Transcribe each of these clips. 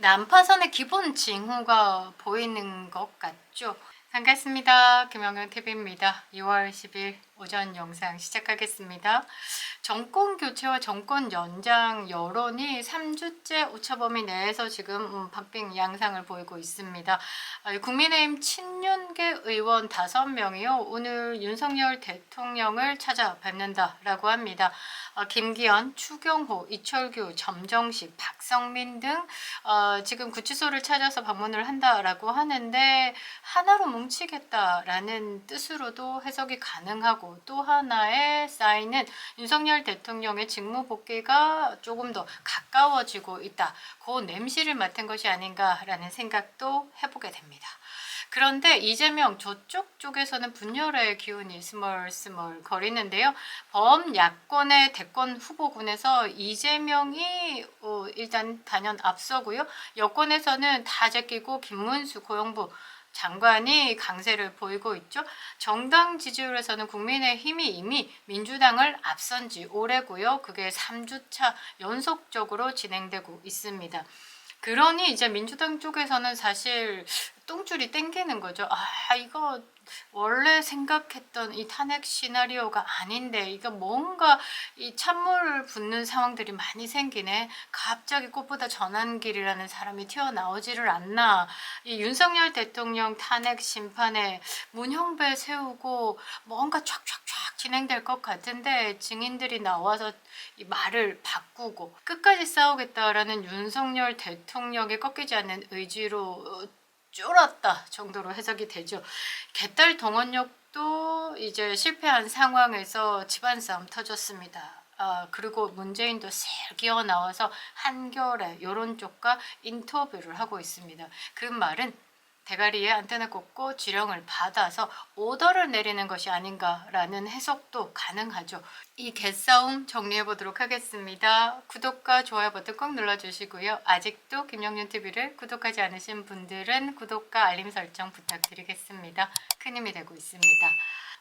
난파선의 기본 징후가 보이는 것 같죠? 반갑습니다. 김영현TV입니다. 2월 10일 오전 영상 시작하겠습니다. 정권 교체와 정권 연장 여론이 3주째 오차범위 내에서 지금 박빙 양상을 보이고 있습니다. 국민의힘 친윤계 의원 5명이요. 오늘 윤석열 대통령을 찾아뵙는다라고 합니다. 김기현, 추경호, 이철규, 점정식, 박성민 등 지금 구치소를 찾아서 방문을 한다라고 하는데 하나로 뭉치겠다라는 뜻으로도 해석이 가능하고, 또 하나의 사인은 윤석열 대통령의 직무 복귀가 조금 더 가까워지고 있다. 그 냄새를 맡은 것이 아닌가라는 생각도 해보게 됩니다. 그런데 이재명 저쪽 쪽에서는 분열의 기운이 스멀스멀 거리는데요. 범야권의 대권 후보군에서 이재명이 일단 단연 앞서고요. 여권에서는 다 제끼고 김문수 고용부 장관이 강세를 보이고 있죠. 정당 지지율에서는 국민의힘이 이미 민주당을 앞선 지 오래고요. 그게 3주차 연속적으로 진행되고 있습니다. 그러니 이제 민주당 쪽에서는 사실 똥줄이 땡기는 거죠. 이거 원래 생각했던 이 탄핵 시나리오가 아닌데, 이거 뭔가 이 찬물을 붓는 상황들이 많이 생기네. 갑자기 꽃보다 전환길이라는 사람이 튀어나오지를 않나. 이 윤석열 대통령 탄핵 심판에 문형배 세우고 뭔가 촥촥촥 진행될 것 같은데, 증인들이 나와서 이 말을 바꾸고 끝까지 싸우겠다라는 윤석열 대통령의 꺾이지 않는 의지로 쫄았다 정도로 해석이 되죠. 개딸 동원력도 이제 실패한 상황에서 집안 싸움 터졌습니다. 그리고 문재인도 셀 기어 나와서 한겨레 여론 쪽과 인터뷰를 하고 있습니다. 그 말은 대가리에 안테나 꽂고 지령을 받아서 오더를 내리는 것이 아닌가라는 해석도 가능하죠. 이 개싸움 정리해보도록 하겠습니다. 구독과 좋아요 버튼 꼭 눌러주시고요. 아직도 김영윤TV를 구독하지 않으신 분들은 구독과 알림 설정 부탁드리겠습니다. 큰 힘이 되고 있습니다.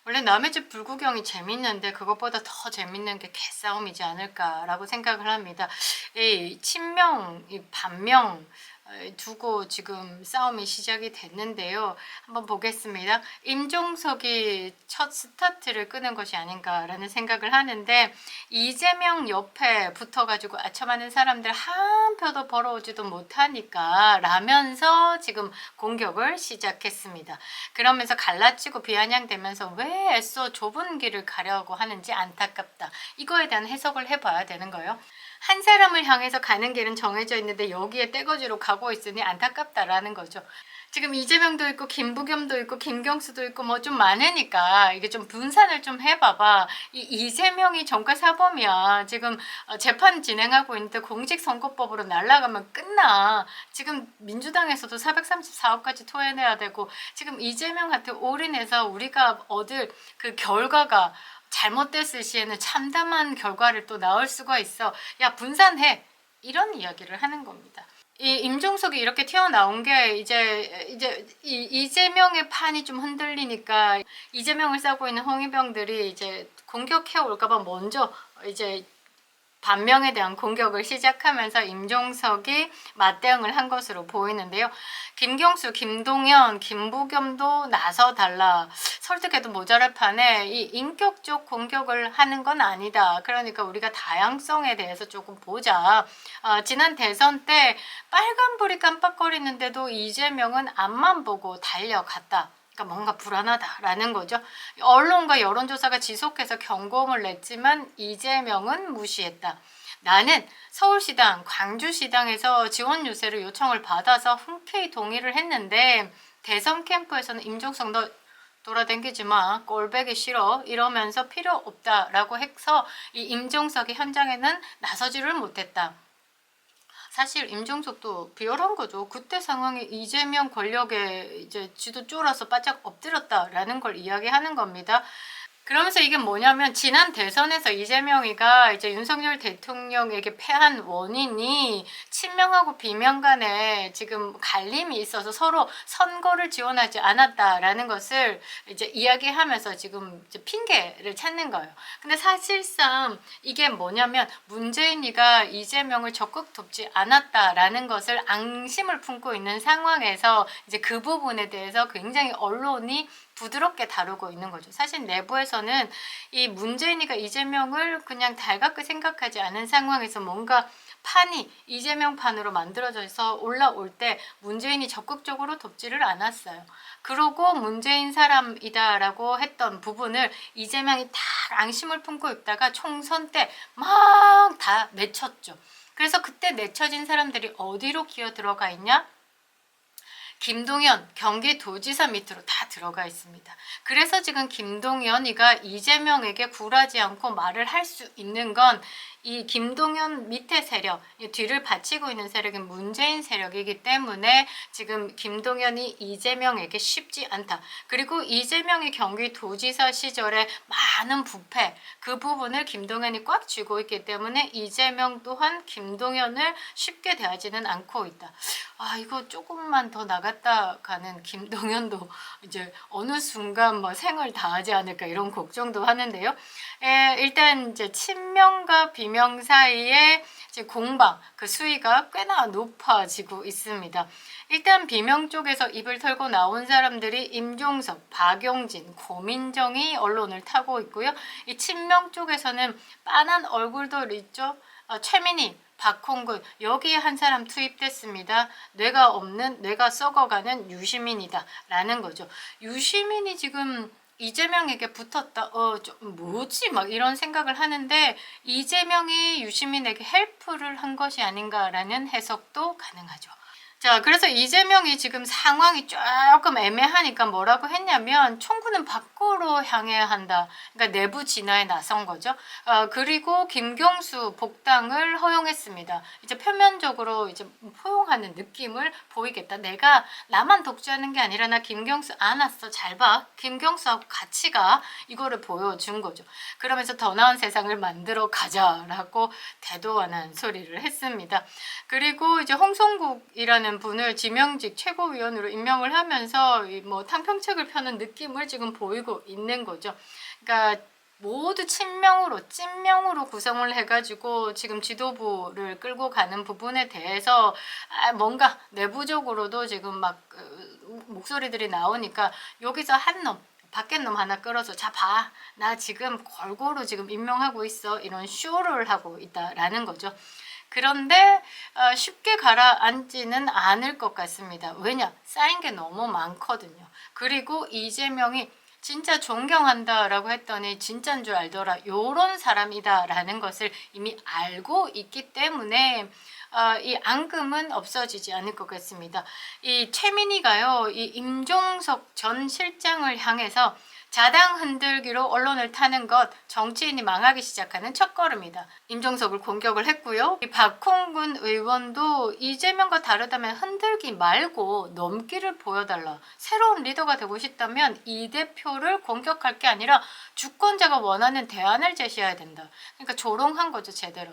원래 남의 집 불구경이 재밌는데 그것보다 더 재밌는 게 개싸움이지 않을까라고 생각을 합니다. 이 친명, 이 반명 두고 지금 싸움이 시작이 됐는데요. 한번 보겠습니다. 임종석이 첫 스타트를 끄는 것이 아닌가라는 생각을 하는데, 이재명 옆에 붙어가지고 아첨하는 사람들 한 표도 벌어오지도 못하니까 라면서 지금 공격을 시작했습니다. 그러면서 갈라치고 비아냥대면서 왜 애써 좁은 길을 가려고 하는지 안타깝다. 이거에 대한 해석을 해봐야 되는 거예요. 한 사람을 향해서 가는 길은 정해져 있는데 여기에 떼거지로 가고 있으니 안타깝다라는 거죠. 지금 이재명도 있고 김부겸도 있고 김경수도 있고 뭐 좀 많으니까 이게 좀 분산을 좀 해봐봐. 이 이재명이 정가 사범이야. 지금 재판 진행하고 있는데 공직선거법으로 날아가면 끝나. 지금 민주당에서도 434억까지 토해내야 되고, 지금 이재명한테 올인해서 우리가 얻을 그 결과가 잘못됐을 시에는 참담한 결과를 또 나올 수가 있어. 야, 분산해. 이런 이야기를 하는 겁니다. 이 임종석이 이렇게 튀어나온 게 이제 이재명의 판이 좀 흔들리니까 이재명을 싸고 있는 홍위병들이 이제 공격해 올까봐 먼저 이제 반명에 대한 공격을 시작하면서 임종석이 맞대응을 한 것으로 보이는데요. 김경수, 김동연, 김부겸도 나서달라. 설득해도 모자랄 판에 이 인격적 공격을 하는 건 아니다. 그러니까 우리가 다양성에 대해서 조금 보자. 지난 대선 때 빨간불이 깜빡거리는데도 이재명은 앞만 보고 달려갔다. 그러니까 뭔가 불안하다라는 거죠. 언론과 여론조사가 지속해서 경고음을 냈지만 이재명은 무시했다. 나는 서울시당, 광주시당에서 지원 유세를 요청을 받아서 흔쾌히 동의를 했는데, 대선 캠프에서는 임종석 너 돌아다니지 마, 꼴배기 싫어 이러면서 필요 없다라고 해서 이 임종석이 현장에는 나서지를 못했다. 사실 임종석도 비열한 거죠. 그때 상황에 이재명 권력에 이제 쥐도 쫄아서 바짝 엎드렸다라는 걸 이야기하는 겁니다. 그러면서 이게 뭐냐면 지난 대선에서 이재명이가 이제 윤석열 대통령에게 패한 원인이 친명하고 비명 간에 지금 갈림이 있어서 서로 선거를 지원하지 않았다라는 것을 이제 이야기하면서 지금 이제 핑계를 찾는 거예요. 근데 사실상 이게 뭐냐면 문재인이가 이재명을 적극 돕지 않았다라는 것을 앙심을 품고 있는 상황에서 이제 그 부분에 대해서 굉장히 언론이 부드럽게 다루고 있는 거죠. 사실 내부에서는 이 문재인이가 이재명을 그냥 달갑게 생각하지 않은 상황에서 뭔가 판이 이재명 판으로 만들어져서 올라올 때 문재인이 적극적으로 돕지를 않았어요. 그러고 문재인 사람이다라고 했던 부분을 이재명이 딱 앙심을 품고 있다가 총선 때 막 다 내쳤죠. 그래서 그때 내쳐진 사람들이 어디로 기어 들어가 있냐? 김동연 경기도지사 밑으로 다 들어가 있습니다. 그래서 지금 김동연이가 이재명에게 굴하지 않고 말을 할 수 있는 건 이 김동연 밑에 세력, 뒤를 받치고 있는 세력인 문재인 세력이기 때문에 지금 김동연이 이재명에게 쉽지 않다. 그리고 이재명이 경기도지사 시절에 많은 부패, 그 부분을 김동연이 꽉 쥐고 있기 때문에 이재명 또한 김동연을 쉽게 대하지는 않고 있다. 아, 이거 조금만 더 나갔다 가는 김동연도 이제 어느 순간 뭐 생을 다하지 않을까 이런 걱정도 하는데요. 일단 이제 친명과 비명 사이에 이제 공방 그 수위가 꽤나 높아지고 있습니다. 일단 비명 쪽에서 입을 털고 나온 사람들이 임종석, 박용진, 고민정이 언론을 타고 있고요. 이 친명 쪽에서는 빤한 얼굴들 있죠. 최민희, 박홍근 여기에 한 사람 투입됐습니다. 뇌가 없는 뇌가 썩어가는 유시민이다 라는 거죠. 유시민이 지금 이재명에게 붙었다. 좀 뭐지? 막 이런 생각을 하는데 이재명이 유시민에게 헬프를 한 것이 아닌가라는 해석도 가능하죠. 자, 그래서 이재명이 지금 상황이 조금 애매하니까 뭐라고 했냐면 총구는 밖으로 향해야 한다. 그러니까 내부 진화에 나선 거죠. 그리고 김경수 복당을 허용했습니다. 이제 표면적으로 이제 포용하는 느낌을 보이겠다. 내가 나만 독주하는 게 아니라 나 김경수 안았어. 잘 봐. 김경수하고 같이 가. 이거를 보여준 거죠. 그러면서 더 나은 세상을 만들어 가자라고 대도하는 소리를 했습니다. 그리고 이제 홍성국이라는 분을 지명직 최고위원으로 임명을 하면서 뭐 탕평책을 펴는 느낌을 지금 보이고 있는 거죠. 그러니까 모두 친명으로 찐명으로 구성을 해가지고 지금 지도부를 끌고 가는 부분에 대해서 뭔가 내부적으로도 지금 막 목소리들이 나오니까 여기서 한 놈 밖에 놈 하나 끌어서 자 봐, 나 지금 골고루 지금 임명하고 있어, 이런 쇼를 하고 있다라는 거죠. 그런데 쉽게 가라앉지는 않을 것 같습니다. 왜냐? 쌓인 게 너무 많거든요. 그리고 이재명이 진짜 존경한다라고 했더니 진짜인 줄 알더라, 요런 사람이다라는 것을 이미 알고 있기 때문에 이 앙금은 없어지지 않을 것 같습니다. 이 최민희가요, 이 임종석 전 실장을 향해서 자당 흔들기로 언론을 타는 것, 정치인이 망하기 시작하는 첫걸음이다. 임종석을 공격을 했고요. 이 박홍근 의원도 이재명과 다르다면 흔들기 말고 넘기를 보여달라. 새로운 리더가 되고 싶다면 이 대표를 공격할 게 아니라 주권자가 원하는 대안을 제시해야 된다. 그러니까 조롱한 거죠, 제대로.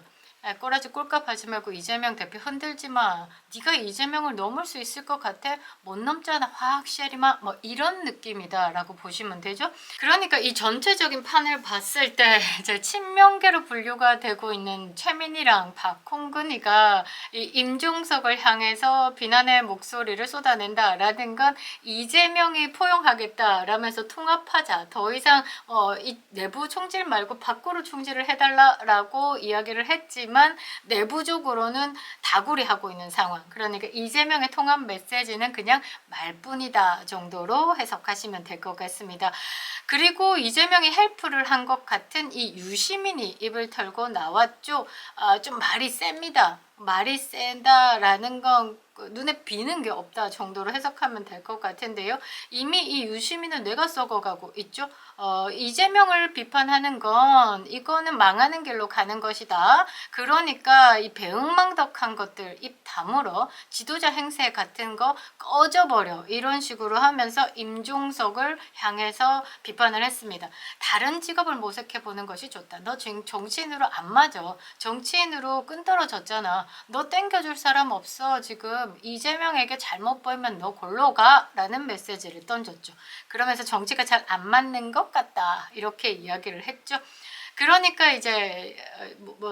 꼬라지 꼴값 하지 말고 이재명 대표 흔들지 마. 네가 이재명을 넘을 수 있을 것 같아? 못 넘잖아. 확실히 마. 뭐 이런 느낌이다라고 보시면 되죠. 그러니까 이 전체적인 판을 봤을 때 이제 친명계로 분류가 되고 있는 최민희랑 박홍근이가 이 임종석을 향해서 비난의 목소리를 쏟아낸다라는 건 이재명이 포용하겠다라면서 통합하자. 더 이상 이 내부 총질 말고 밖으로 총질을 해달라라고 이야기를 했지만 내부적으로는 다구리하고 있는 상황. 그러니까 이재명의 통합 메시지는 그냥 말뿐이다 정도로 해석하시면 될 것 같습니다. 그리고 이재명이 헬프를 한 것 같은 이 유시민이 입을 털고 나왔죠. 좀 말이 셉니다. 말이 센다라는 건 눈에 비는 게 없다 정도로 해석하면 될 것 같은데요. 이미 이 유시민은 뇌가 썩어가고 있죠. 이재명을 비판하는 건 이거는 망하는 길로 가는 것이다. 그러니까 이 배은망덕한 것들 입 다물어, 지도자 행세 같은 거 꺼져버려, 이런 식으로 하면서 임종석을 향해서 비판을 했습니다. 다른 직업을 모색해보는 것이 좋다. 너 지금 정치인으로 안 맞아. 정치인으로 끈떨어졌잖아. 너 땡겨줄 사람 없어. 지금 이재명에게 잘못 보이면 너 골로 가, 라는 메시지를 던졌죠. 그러면서 정치가 잘 안 맞는 것 같다, 이렇게 이야기를 했죠. 그러니까 이제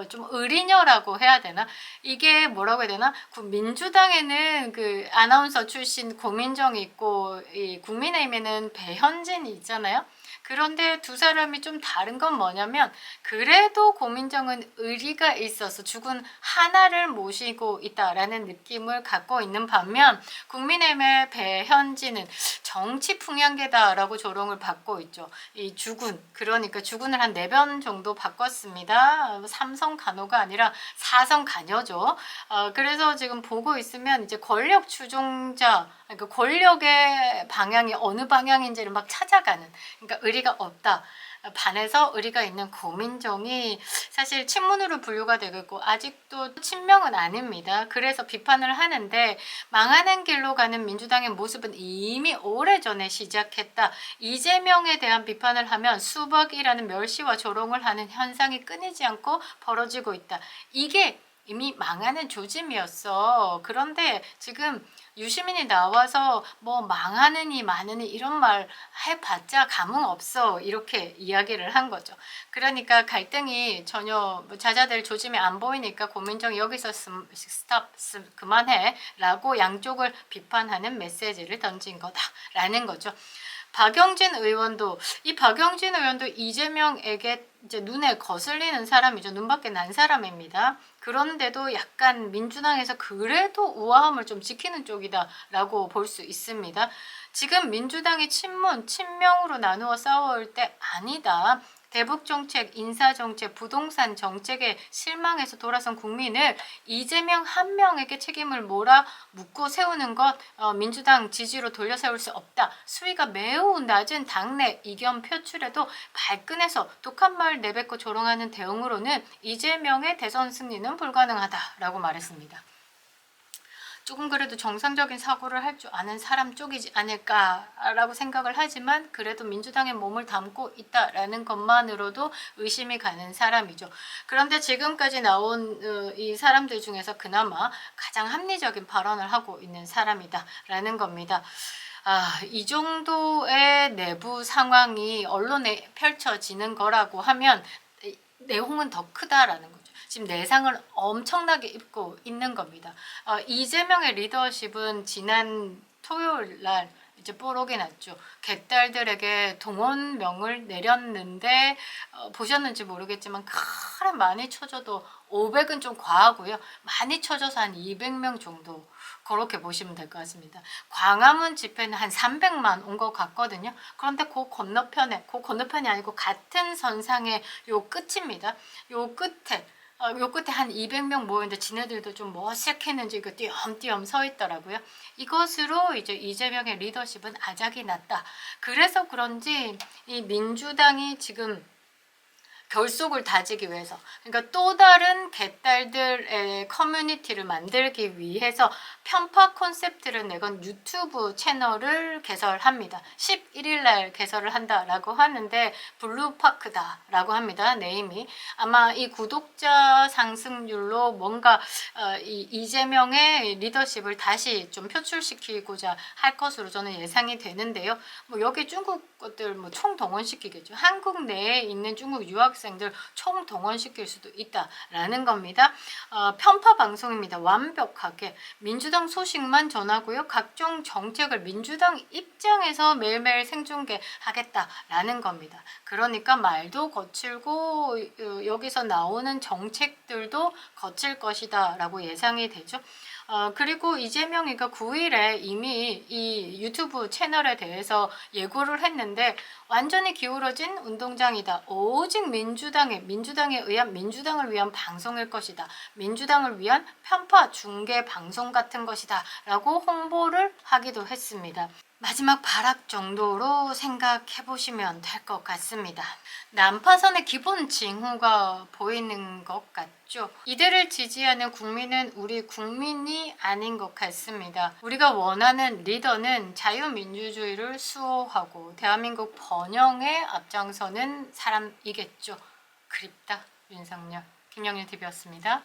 좀 의리녀라고 해야 되나? 이게 뭐라고 해야 되나? 민주당에는 그 아나운서 출신 고민정이 있고, 이 국민의힘에는 배현진이 있잖아요. 그런데 두 사람이 좀 다른 건 뭐냐면, 그래도 고민정은 의리가 있어서 죽은 하나를 모시고 있다라는 느낌을 갖고 있는 반면, 국민의힘의 배현진은 정치 풍향계다라고 조롱을 받고 있죠. 이 주군, 그러니까 주군을 한 4번 정도 바꿨습니다. 삼성 간호가 아니라 사성 간여죠. 그래서 지금 보고 있으면 이제 권력 추종자, 그러니까 권력의 방향이 어느 방향인지를 막 찾아가는, 그러니까 의리가 없다. 반해서 의리가 있는 고민정이 사실 친문으로 분류가 되고 있고 아직도 친명은 아닙니다. 그래서 비판을 하는데, 망하는 길로 가는 민주당의 모습은 이미 오래전에 시작했다. 이재명에 대한 비판을 하면 수박이라는 멸시와 조롱을 하는 현상이 끊이지 않고 벌어지고 있다. 이게 이미 망하는 조짐이었어. 그런데 지금 유시민이 나와서 뭐 망하느니 마느니 이런 말 해봤자 감흥 없어, 이렇게 이야기를 한 거죠. 그러니까 갈등이 전혀 잦아들 조짐이 안 보이니까 고민정이 여기서 스탑, 그만해 라고 양쪽을 비판하는 메시지를 던진 거다라는 거죠. 박영진 의원도 이재명에게 이제 눈에 거슬리는 사람이죠. 눈밖에 난 사람입니다. 그런데도 약간 민주당에서 그래도 우아함을 좀 지키는 쪽이다라고 볼 수 있습니다. 지금 민주당이 친문, 친명으로 나누어 싸울 때 아니다. 대북정책, 인사정책, 부동산 정책에 실망해서 돌아선 국민을 이재명 한 명에게 책임을 몰아 묻고 세우는 것, 민주당 지지로 돌려 세울 수 없다. 수위가 매우 낮은 당내 이견 표출에도 발끈해서 독한 말 내뱉고 조롱하는 대응으로는 이재명의 대선 승리는 불가능하다라고 말했습니다. 조금 그래도 정상적인 사고를 할 줄 아는 사람 쪽이지 않을까라고 생각을 하지만, 그래도 민주당에 몸을 담고 있다라는 것만으로도 의심이 가는 사람이죠. 그런데 지금까지 나온 이 사람들 중에서 그나마 가장 합리적인 발언을 하고 있는 사람이다라는 겁니다. 이 정도의 내부 상황이 언론에 펼쳐지는 거라고 하면 내용은 더 크다라는 거죠. 지금 내상을 엄청나게 입고 있는 겁니다. 이재명의 리더십은 지난 토요일 날 이제 뽀록이 났죠. 개딸들에게 동원명을 내렸는데 보셨는지 모르겠지만 그래 많이 쳐줘도 500은 좀 과하고요. 많이 쳐줘서 한 200명 정도, 그렇게 보시면 될 것 같습니다. 광화문 집회는 한 300만 온 것 같거든요. 그런데 그 건너편이 아니고 같은 선상의 요 끝입니다. 요 끝에 한 200명 모였는데 지네들도 좀 뭐 어색했는지 그 띄엄띄엄 서 있더라고요. 이것으로 이제 이재명의 리더십은 아작이 났다. 그래서 그런지 이 민주당이 지금 결속을 다지기 위해서, 그러니까 또 다른 개딸들의 커뮤니티를 만들기 위해서 편파 콘셉트를 내건 유튜브 채널을 개설합니다. 11일 날 개설을 한다라고 하는데 블루파크다라고 합니다. 네임이. 아마 이 구독자 상승률로 뭔가 이재명의 리더십을 다시 좀 표출시키고자 할 것으로 저는 예상이 되는데요. 여기 중국 것들 총동원시키겠죠. 한국 내에 있는 중국 유학생들 총동원시킬 수도 있다라는 겁니다. 편파 방송입니다. 완벽하게 민주당 소식만 전하고요. 각종 정책을 민주당 입장에서 매일매일 생중계하겠다라는 겁니다. 그러니까 말도 거칠고 여기서 나오는 정책들도 거칠 것이다 라고 예상이 되죠. 그리고 이재명이가 9일에 이미 이 유튜브 채널에 대해서 예고를 했는데 완전히 기울어진 운동장이다. 오직 민주당을 위한 방송일 것이다. 민주당을 위한 편파 중계 방송 같은 것이다. 라고 홍보를 하기도 했습니다. 마지막 발악 정도로 생각해 보시면 될 것 같습니다. 난파선의 기본 징후가 보이는 것 같죠. 이들을 지지하는 국민은 우리 국민이 아닌 것 같습니다. 우리가 원하는 리더는 자유민주주의를 수호하고 대한민국 번영에 앞장서는 사람이겠죠. 그립다 윤석열. 김영윤 TV였습니다.